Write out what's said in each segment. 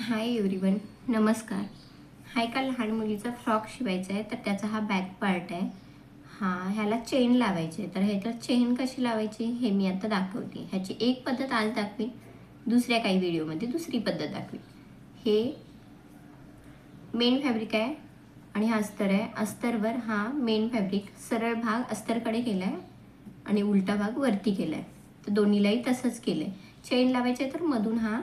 Hi everyone, नमस्कार. हा एका लहान मुलीचा फ्रॉक शिवायचा आहे, तर त्याचा हा बॅक पार्ट आहे. ह्याला चेन लावायची आहे. तर ह्याच्यात चेन कशी लावायची हे मी आता दाखवते. ह्याची एक पद्धत आज दाखवीन, दुसऱ्या काही व्हिडिओमध्ये दुसरी पद्धत दाखवीन. हे मेन फॅब्रिक आहे आणि हा अस्तर आहे. अस्तरवर हा मेन फॅब्रिक सरळ भाग अस्तरकडे केला आहे आणि उलटा भाग वरती केला आहे. तर दोन्हीलाही तसंच केलं आहे. चेन लावायची आहे, तर मधून हा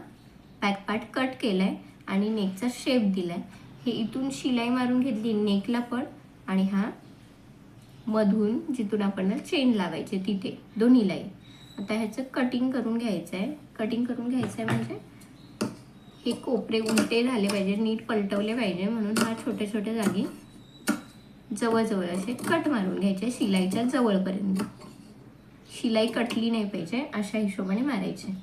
बॅक पार्ट कट केला आहे आणि नेकचा शेप दिला आहे. हे इथून शिलाई मारून घेतली नेकला पण, आणि हा मधून जिथून आपण चेन लावायचे तिथे दोन्हीलाही. आता ह्याचं कटिंग करून घ्यायचं आहे. कटिंग करून घ्यायचं आहे म्हणजे हे कोपरे उलटे झाले पाहिजे, नीट पलटवले पाहिजे, म्हणून हा छोट्या छोट्या जागी जवळजवळ असे कट मारून घ्यायचे शिलाईच्या जवळपर्यंत. शिलाई कटली नाही पाहिजे अशा हिशोबाने मारायचे.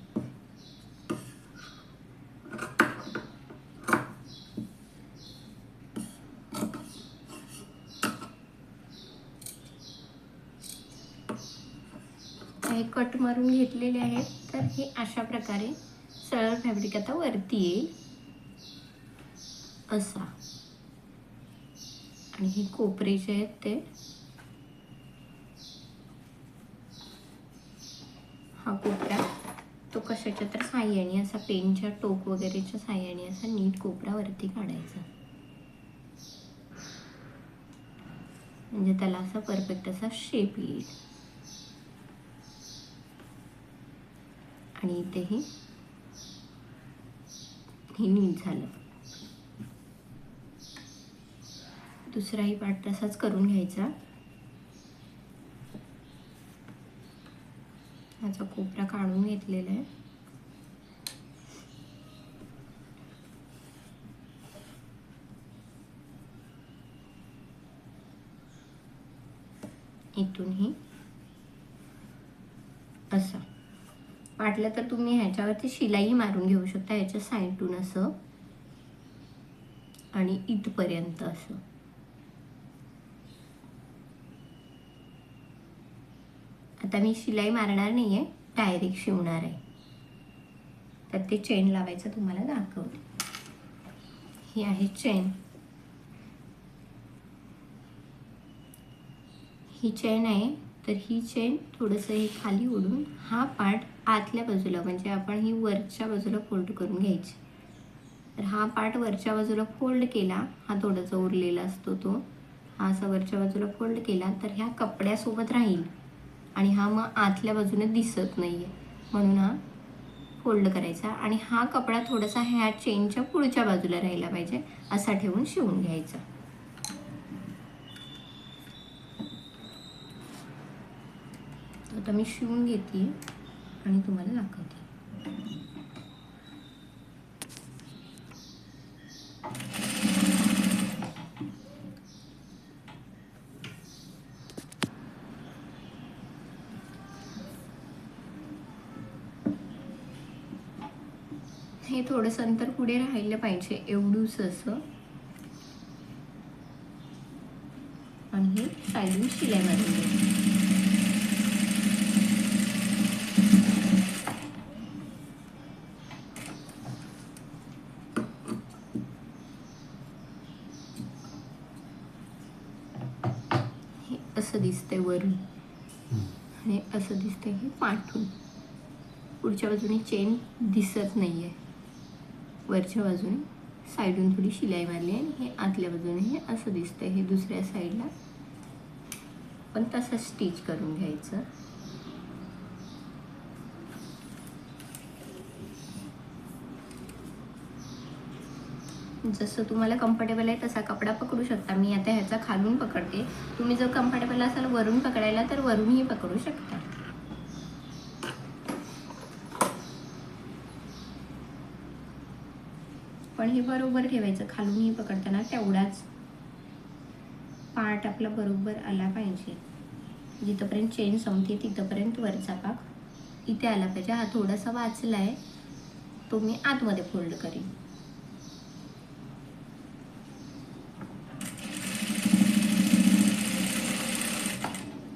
हे कट मारून घेतलेले आहेत. तर हे अशा प्रकारे सरळ फॅब्रिक आता वरती येईल असा. आणि हे कोपरे जे आहेत ते हा कोपरा तो कशाच्या तर साह्याने असा पेनच्या टोक वगैरेच्या साह्याने असा नीट कोपरा वरती काढायचा, म्हणजे त्याला असा परफेक्ट असा शेप येईल. आणि इथेही हे नीट झालं. दुसराही पार्ट तसाच करून घ्यायचा. ह्याचा कोपरा काढून घेतलेला आहे. इथूनही असं वाटलं तर तुम्ही ह्याच्यावरती शिलाई मारून घेऊ शकता, ह्याच्या साईडून असं आणि इथपर्यंत असं. आता मी शिलाई मारणार नाहीये, डायरेक्ट शिवणार आहे. तर ते चेन लावायचं तुम्हाला दाखवते. ही आहे चेन. ही चेन आहे. तर ही चेन थोडंसं हे खाली ओढून हा पार्ट आतल्या बाजूला, म्हणजे आपण ही वरच्या बाजूला फोल्ड करून घ्यायची. तर हा पार्ट वरच्या बाजूला फोल्ड केला, हा थोडासा उरलेला असतो तो, हा असा वरच्या बाजूला फोल्ड केला तर ह्या कपड्यासोबत राहील आणि हा मग आतल्या बाजूने दिसत नाहीये, म्हणून हा फोल्ड करायचा. आणि हा कपडा थोडासा ह्या चेनच्या पुढच्या बाजूला राहिला पाहिजे असा ठेवून शिवून घ्यायचा. आता मी शिवून घेते आणि तुम्हाला दाखवते. हे थोडंसं अंतर पुढे राहिलं पाहिजे, एवढूच असं. आणि हे साईडून शिलाई मारून घ्यायची. हे असं दिसतंय वरून आणि असं दिसतंय हे पाठून. पुढच्या बाजूने चेन दिसत नाहीये, वरच्या बाजूने साईडून थोडी शिलाई मारली आहे. हे आतल्या बाजूने हे असं दिसतंय. हे दुसऱ्या साईडला पण तसं स्टिच करून घ्यायचं. जसं तुम्हाला कम्फर्टेबल आहे तसा कपडा पकडू शकता. मी आता ह्याचा खालून पकडते. तुम्ही जर कम्फर्टेबल असाल वरून पकडायला तर वरूनही पकडू शकता. पण हे बरोबर ठेवायचं, खालूनही पकडताना तेवढाच पार्ट आपला बरोबर आला पाहिजे. जिथपर्यंत चेन संपते तिथपर्यंत वरचा भाग इथे आला पाहिजे. हा थोडासा वाचला आहे, तो मी आतमध्ये फोल्ड करीन.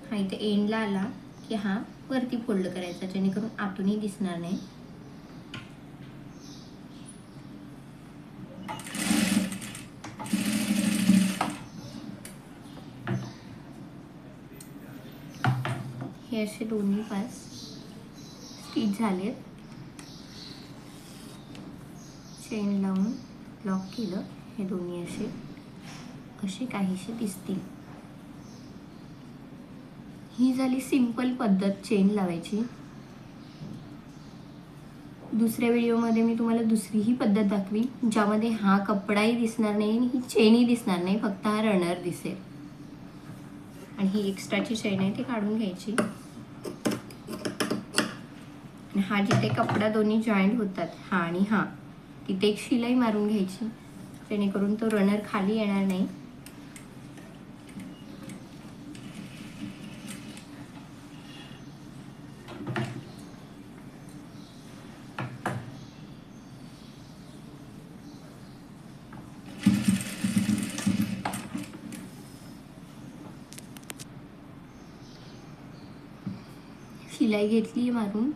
हा इथे एंडला आला की हा वरती फोल्ड करायचा, जेणेकरून आतूनही दिसणार नाही. हे असे दोन्ही पास स्टिच झालेत. चेन लावून लॉक केलं. हे दोन्ही असे काहीसे दिसतील. ही झाली सिंपल पद्धत चेन लावायची. दुसऱ्या व्हिडिओमध्ये मी तुम्हाला दुसरीही पद्धत दाखवी, ज्यामध्ये हा कपडाही दिसणार नाही आणि ही चेनही दिसणार नाही, फक्त हा रनर दिसेल. आणि ही एक्स्ट्राची चेन आहे ती काढून घ्यायची. आणि हा जिथे कपडा दोन्ही जॉईंट होतात, हा आणि हा, तिथे एक शिलाई मारून घ्यायची, जेणेकरून तो रनर खाली येणार नाही. शिलाई घेतली मारून.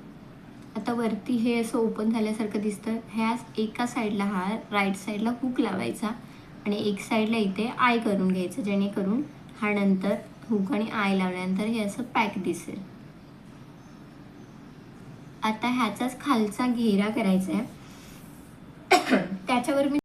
आता वरती हे असं ओपन झाल्यासारखं दिसतं. ह्या एका साईडला हा राईट साईडला हुक लावायचा आणि एक साईडला इथे आय करून घ्यायचं, जेणेकरून हा नंतर हुक आणि आय लावल्यानंतर हे असं पॅक दिसेल. आता ह्याचाच खालचा घेरा करायचा आहे. त्याच्यावर मी